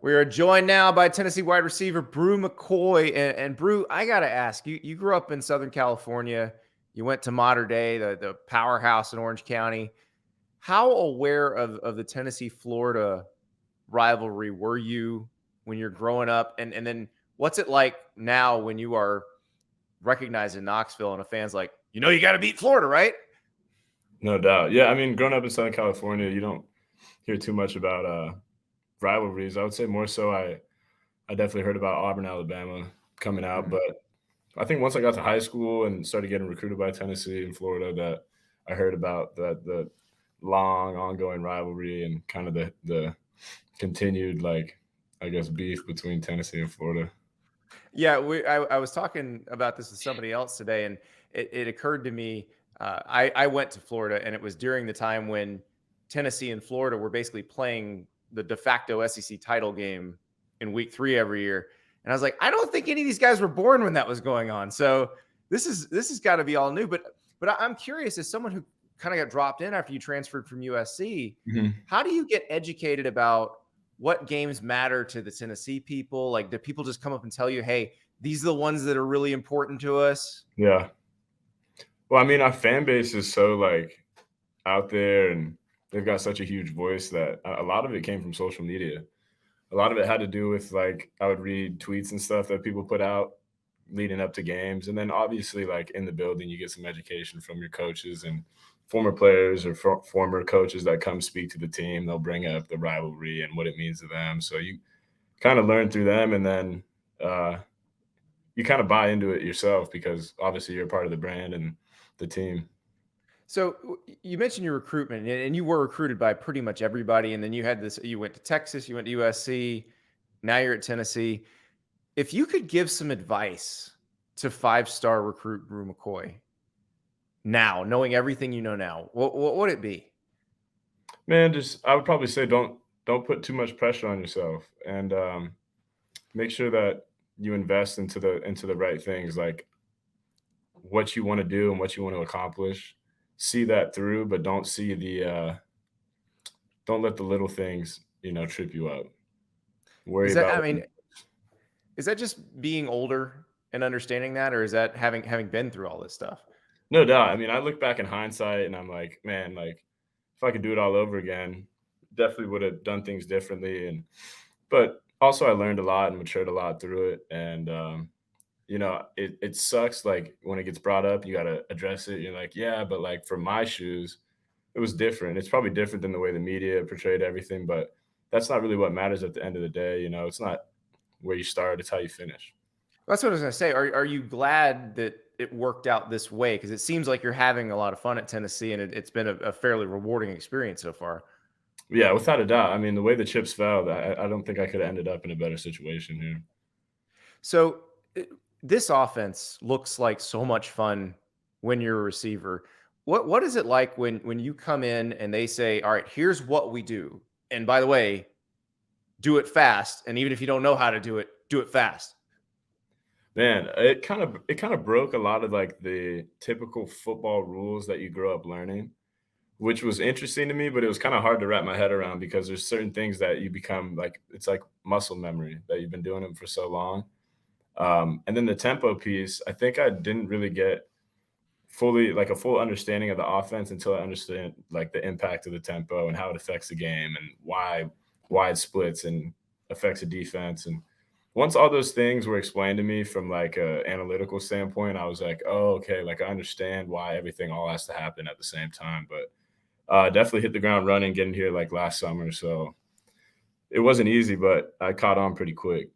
We are joined now by Tennessee wide receiver Bru McCoy. And Bru, I got to ask, you grew up in Southern California. You went to Mater Dei, the powerhouse in Orange County. How aware of the Tennessee-Florida rivalry were you when you're growing up? And then what's it like now when you are recognized in Knoxville and a fan's like, you got to beat Florida, right? No doubt. Yeah, I mean, growing up in Southern California, you don't hear too much about rivalries. I would say more so I definitely heard about Auburn, Alabama coming out, Mhm. but I think once I got to high school and started getting recruited by Tennessee and Florida, that I heard about the long ongoing rivalry and kind of the continued I guess beef between Tennessee and Florida. Yeah, I was talking about this with somebody else today, and it occurred to me. I went to Florida, and it was during the time when Tennessee and Florida were basically playing the de facto SEC title game in week 3 every year. And I was like, I don't think any of these guys were born when that was going on. So this has got to be all new. But I'm curious, as someone who kind of got dropped in after you transferred from USC, Mhm. how do you get educated about what games matter to the Tennessee people? Like, do people just come up and tell you, hey, these are the ones that are really important to us? Yeah. Well, I mean, our fan base is so out there and they've got such a huge voice that a lot of it came from social media. A lot of it had to do with I would read tweets and stuff that people put out leading up to games, and then obviously in the building you get some education from your coaches and former players or former coaches that come speak to the team. They'll bring up the rivalry and what it means to them, so you kind of learn through them, and then uh, you kind of buy into it yourself because obviously you're a part of the brand and the team. So you mentioned your recruitment, and you were recruited by pretty much everybody. And then you had this, you went to Texas, you went to USC, now you're at Tennessee. If you could give some advice to 5-star recruit Bru McCoy now, knowing everything you know now, what would it be? Man, just I would probably say don't put too much pressure on yourself, and make sure that you invest into the right things, like what you want to do and what you want to accomplish. See that through, but don't let the little things trip you up. Worry Is that, about I what mean, is that just being older and understanding that, or is that having been through all this stuff? no doubt. I mean, I look back in hindsight and I'm like, man, if I could do it all over again, definitely would have done things differently. And but also I learned a lot and matured a lot through it. And it sucks when it gets brought up, you gotta address it. You're like, yeah, but for my shoes, it was different. It's probably different than the way the media portrayed everything, but that's not really what matters at the end of the day. It's not where you start, it's how you finish. That's what I was going to say. Are you glad that it worked out this way? Because it seems like you're having a lot of fun at Tennessee, and it's been a fairly rewarding experience so far. Yeah, without a doubt. I mean, the way the chips fell, I don't think I could have ended up in a better situation here. So this offense looks like so much fun when you're a receiver. What is it like when you come in and they say, "All right, here's what we do," and by the way, do it fast, and even if you don't know how to do it fast. Man, it kind of broke a lot of the typical football rules that you grow up learning, which was interesting to me, but it was kind of hard to wrap my head around because there's certain things that you become it's like muscle memory that you've been doing them for so long. And then the tempo piece, I think I didn't really get fully a full understanding of the offense until I understand the impact of the tempo and how it affects the game and why wide splits and affects the defense. And once all those things were explained to me from a analytical standpoint, I was like, oh, okay, I understand why everything all has to happen at the same time. But definitely hit the ground running getting here last summer. So it wasn't easy, but I caught on pretty quick.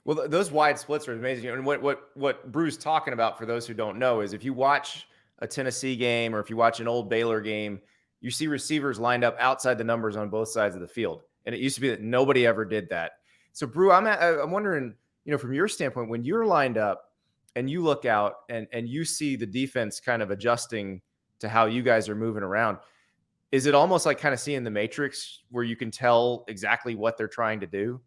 Well, those wide splits are amazing. And what Bruce talking about, for those who don't know, is if you watch a Tennessee game or if you watch an old Baylor game, you see receivers lined up outside the numbers on both sides of the field. And it used to be that nobody ever did that. So, Brew, I'm wondering, from your standpoint, when you're lined up and you look out and you see the defense kind of adjusting to how you guys are moving around, is it almost like kind of seeing the Matrix where you can tell exactly what they're trying to do?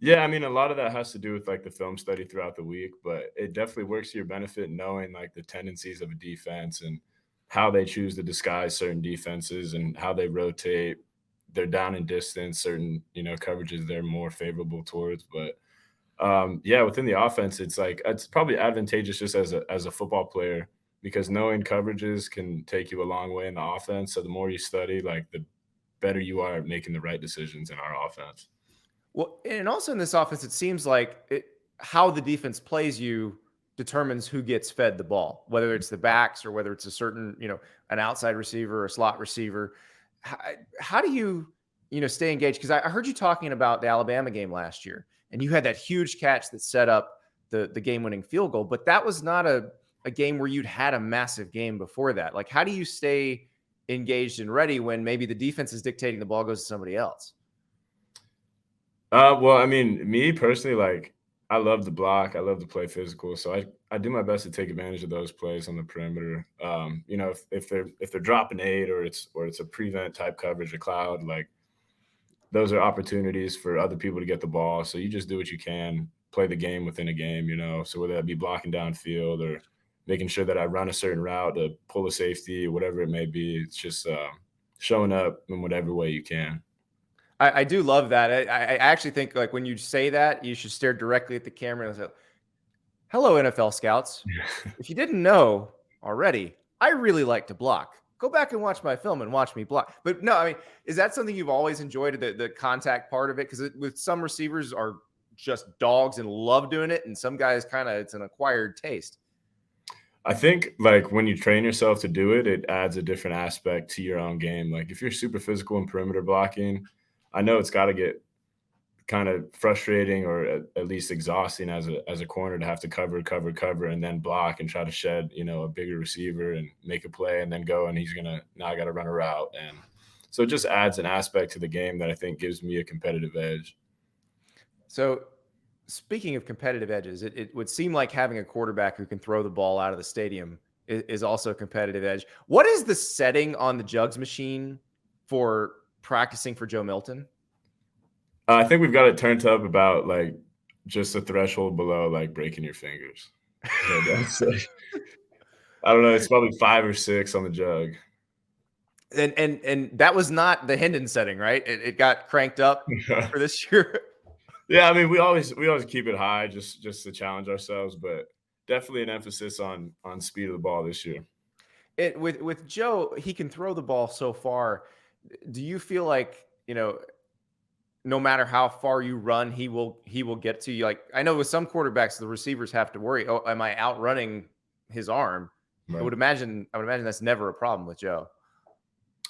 Yeah, I mean, a lot of that has to do with the film study throughout the week, but it definitely works to your benefit knowing the tendencies of a defense and how they choose to disguise certain defenses and how they rotate they're down in distance, certain, coverages they're more favorable towards. But yeah, within the offense, it's like it's probably advantageous just as a football player because knowing coverages can take you a long way in the offense. So the more you study, like the better you are at making the right decisions in our offense. Well, and also in this offense, it seems like how the defense plays you determines who gets fed the ball, whether it's the backs or whether it's a certain, an outside receiver or a slot receiver. How do you, stay engaged? Because I heard you talking about the Alabama game last year, and you had that huge catch that set up the game-winning field goal, but that was not a game where you'd had a massive game before that. Like, how do you stay engaged and ready when maybe the defense is dictating the ball goes to somebody else? Well, I mean, me personally, like I love to block. I love to play physical. So I do my best to take advantage of those plays on the perimeter. If they're dropping 8 or it's a prevent type coverage, a cloud, like those are opportunities for other people to get the ball. So you just do what you can, play the game within a game, So whether that be blocking downfield or making sure that I run a certain route to pull a safety, whatever it may be, it's just showing up in whatever way you can. I do love that. I actually think like when you say that, you should stare directly at the camera and say, "Hello, NFL scouts. If you didn't know already, I really like to block. Go back and watch my film and watch me block." But no, I mean, is that something you've always enjoyed, the contact part of it? Because with some receivers are just dogs and love doing it, and some guys it's an acquired taste. I think like when you train yourself to do it, it adds a different aspect to your own game. Like if you're super physical in perimeter blocking, I know it's got to get kind of frustrating or at least exhausting as a corner to have to cover, and then block and try to shed, a bigger receiver and make a play and then go and now I got to run a route. And so it just adds an aspect to the game that I think gives me a competitive edge. So speaking of competitive edges, it would seem like having a quarterback who can throw the ball out of the stadium is also a competitive edge. What is the setting on the jugs machine for practicing for Joe Milton? I think we've got it turned up about like just a threshold below like breaking your fingers. So I don't know. It's probably 5 or 6 on the jug. And that was not the Hendon setting, right? It got cranked up for this year. Yeah, I mean, we always keep it high just to challenge ourselves, but definitely an emphasis on speed of the ball this year. With Joe, he can throw the ball so far. Do you feel like, no matter how far you run, he will get to you? Like I know with some quarterbacks, the receivers have to worry, oh, am I outrunning his arm? Right. I would imagine that's never a problem with Joe.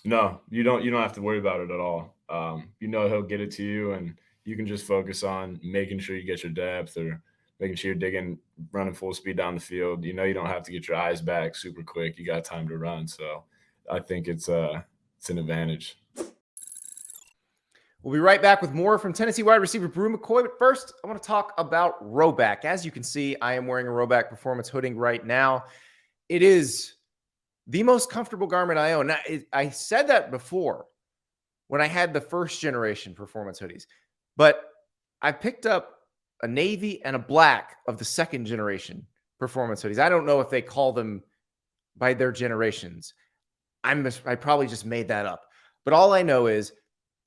No, you don't have to worry about it at all. He'll get it to you, and you can just focus on making sure you get your depth or making sure you're running full speed down the field. You don't have to get your eyes back super quick. You got time to run. So I think it's an advantage. We'll be right back with more from Tennessee wide receiver Bru McCoy. But first, I want to talk about Rhoback. As you can see, I am wearing a Rhoback Performance hoodie right now. It is the most comfortable garment I own. Now, I said that before when I had the first generation Performance hoodies, but I picked up a navy and a black of the second generation Performance hoodies. I don't know if they call them by their generations. I probably just made that up. But all I know is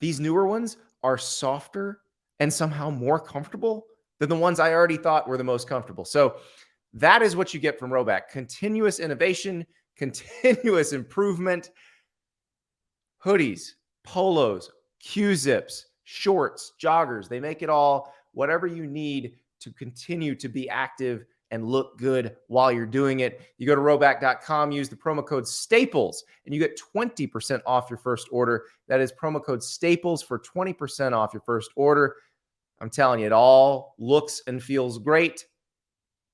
these newer ones are softer and somehow more comfortable than the ones I already thought were the most comfortable. So that is what you get from Rhoback. Continuous innovation, continuous improvement. Hoodies, polos, Q-zips, shorts, joggers. They make it all, whatever you need to continue to be active and look good while you're doing it. You go to Rhoback.com, use the promo code STAPLES, and you get 20% off your first order. That is promo code STAPLES for 20% off your first order. I'm telling you, it all looks and feels great.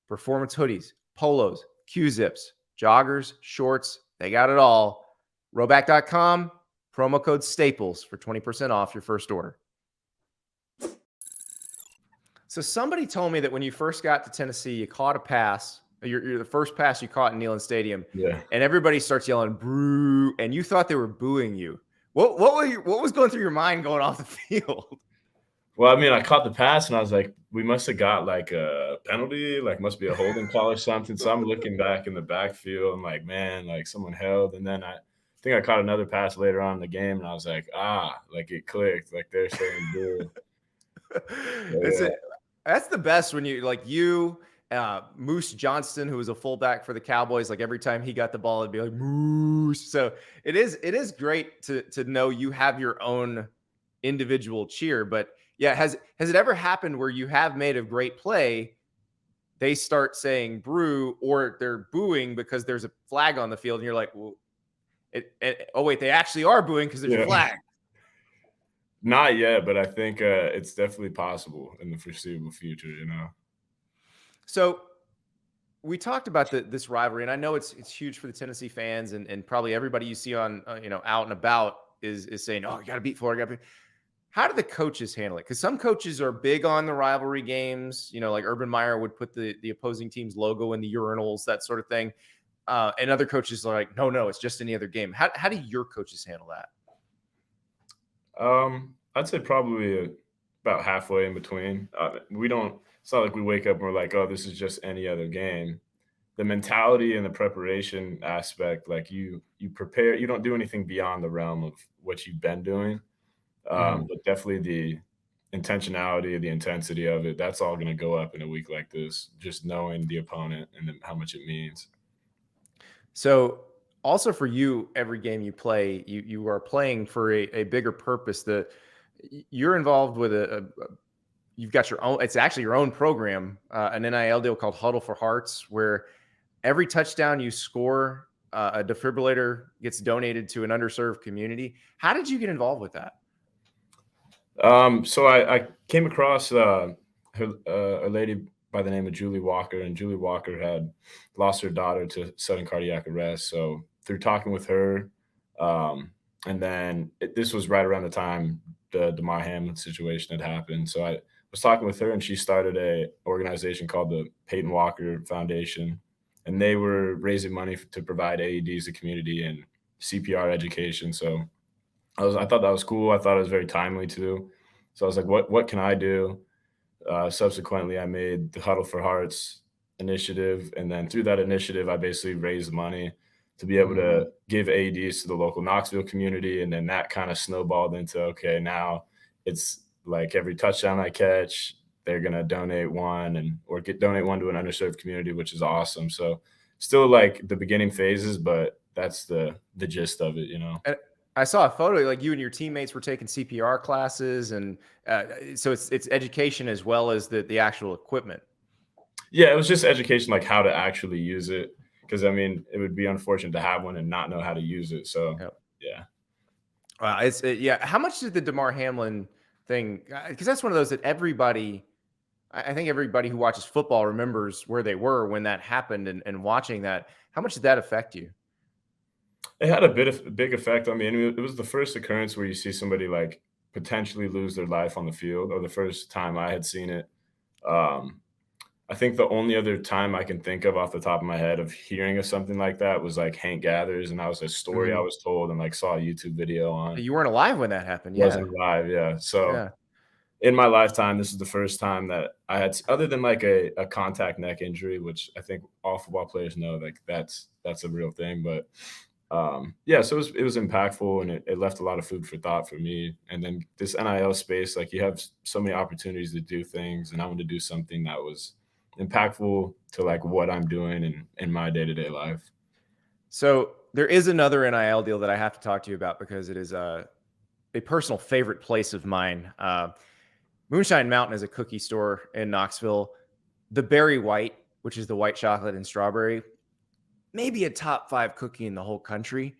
Performance hoodies, polos, Q-zips, joggers, shorts, they got it all. Rhoback.com, promo code STAPLES for 20% off your first order. So somebody told me that when you first got to Tennessee, you caught a pass. You're the first pass you caught in Neyland Stadium. Yeah. And everybody starts yelling "Brew," and you thought they were booing you. What was going through your mind going off the field? Well, I mean, I caught the pass and I was like, we must have got like a penalty, like must be a holding call or something. So I'm looking back in the backfield. I'm like, man, like someone held. And then I think I caught another pass later on in the game, and I was like, like it clicked. Like they're saying, "Boo." It's Yeah, a, that's the best when you like you, Moose Johnston, who was a fullback for the Cowboys. Like every time he got the ball, it'd be like Moose. So it is great to know you have your own individual cheer. But yeah, has it ever happened where you have made a great play? They start saying brew or they're booing because there's a flag on the field, and you're like, well, oh wait, they actually are booing because there's a yeah. flag. Not yet, but I think it's definitely possible in the foreseeable future. So we talked about this rivalry, and I know it's huge for the Tennessee fans, and probably everybody you see on out and about is saying, "Oh, you got to beat Florida." Gotta beat. How do the coaches handle it? Because some coaches are big on the rivalry games. Like Urban Meyer would put the opposing team's logo in the urinals, that sort of thing. And other coaches are like, no, it's just any other game. How do your coaches handle that? I'd say probably about halfway in between. We don't. It's not like we wake up and we're like, "Oh, this is just any other game." The mentality and the preparation aspect, like you prepare. You don't do anything beyond the realm of what you've been doing. Mhm. But definitely the intentionality, the intensity of it, that's all going to go up in a week like this. Just knowing the opponent and how much it means. So also for you, every game you play, you are playing for a bigger purpose. You're involved with you've got your own. It's actually your own program, an NIL deal called Huddle for Hearts, where every touchdown you score, a defibrillator gets donated to an underserved community. How did you get involved with that? So I came across a lady by the name of Julie Walker, and Julie Walker had lost her daughter to sudden cardiac arrest. So through talking with her, and then this was right around the time the Damar Hamlin situation had happened. So I was talking with her, and she started a organization called the Peyton Walker Foundation, and they were raising money to provide AEDs to community and CPR education. So I thought that was cool. I thought it was very timely too. So I was like, what can I do? Subsequently, I made the Huddle for Hearts initiative, and then through that initiative, I basically raised money to be able Mhm. to give AEDs to the local Knoxville community, and then that kind of snowballed into okay, now it's like every touchdown I catch, they're gonna donate one or donate one to an underserved community, which is awesome. So still like the beginning phases, but that's the gist of it. And I saw a photo like you and your teammates were taking CPR classes, and so it's education as well as the actual equipment. Yeah, it was just education, like how to actually use it. Because I mean, it would be unfortunate to have one and not know how to use it. So, Yep. yeah. Yeah. How much did the Damar Hamlin thing? Because that's one of those that everybody, I think everybody who watches football remembers where they were when that happened, and watching that. How much did that affect you? It had a big effect on me. And it was the first occurrence where you see somebody like potentially lose their life on the field, or the first time I had seen it. Um, I think the only other time I can think of off the top of my head of hearing of something like that was like Hank Gathers, and that was a story I Mhm. was told and like saw a YouTube video on. You weren't alive when that happened. Wasn't Yeah. alive, yeah. So Yeah. in my lifetime, this is the first time that I had, other than like a contact neck injury, which I think all football players know, like that's a real thing. But yeah, so it was impactful, and it left a lot of food for thought for me. And then this NIL space, like you have so many opportunities to do things, and I wanted to do something that was impactful to like what I'm doing in my day to day life. So there is another NIL deal that I have to talk to you about because it is a personal favorite place of mine. Moonshine Mountain is a cookie store in Knoxville. The Berry White, which is the white chocolate and strawberry, maybe a top 5 cookie in the whole country.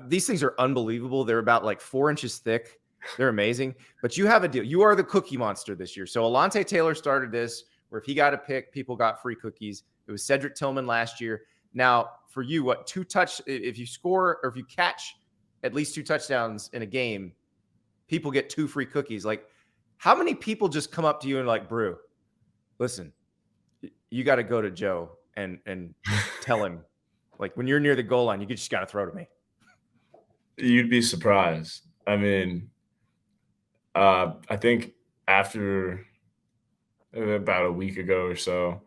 These things are unbelievable. They're about like 4 inches thick. They're amazing. But you have a deal. You are the cookie monster this year. So Alante Taylor started this where if he got a pick, people got free cookies. It was Cedric Tillman last year. Now, for you, what if you score or if you catch at least 2 touchdowns in a game, people get 2 free cookies. Like, how many people just come up to you and like, Brew, listen, you got to go to Joe and tell him, like, when you're near the goal line, you just got to throw to me. You'd be surprised. I mean, I think after about a week ago or so,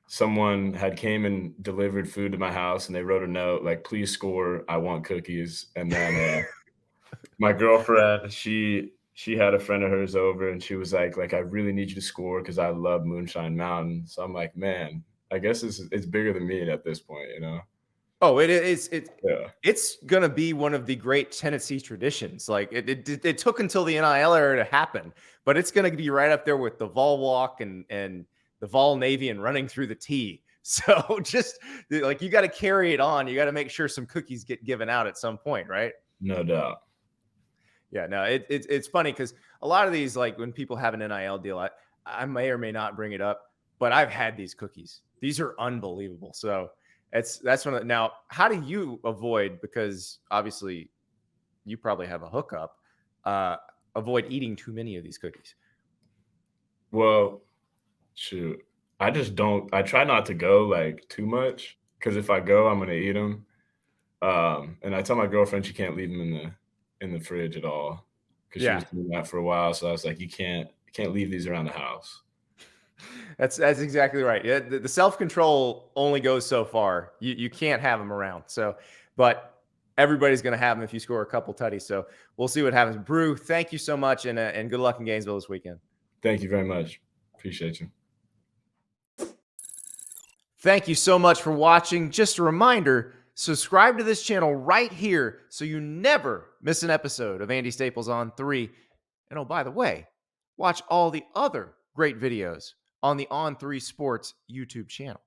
someone had came and delivered food to my house, and they wrote a note like, "Please score. I want cookies." And then my girlfriend, she had a friend of hers over, and she was like, "I really need you to score because I love Moonshine Mountain." So I'm like, man, I guess it's bigger than me at this point, you know? Oh, it is. Yeah. It's gonna be one of the great Tennessee traditions. Like it took until the NIL era to happen, but it's gonna be right up there with the Vol walk and the Vol Navy and running through the T. So just like you got to carry it on. You got to make sure some cookies get given out at some point, right? No doubt. Yeah, no, it's funny because a lot of these, like when people have an NIL deal, I may or may not bring it up, but I've had these cookies. These are unbelievable. So that's one of now. How do you avoid, because obviously you probably have a hookup, avoid eating too many of these cookies? Well, shoot. I try not to go like too much because if I go, I'm gonna eat them. And I tell my girlfriend she can't leave them in the fridge at all because she was Yeah, doing that for a while. So I was like, you can't leave these around the house. that's exactly right. Yeah, the self control only goes so far. You can't have them around. So, but everybody's going to have them if you score a couple tutties. So we'll see what happens. Brew, thank you so much, and good luck in Gainesville this weekend. Thank you very much. Appreciate you. Thank you so much for watching. Just a reminder, subscribe to this channel right here so you never miss an episode of Andy Staples on 3. And oh, by the way, watch all the other great videos on the On3 Sports YouTube channel.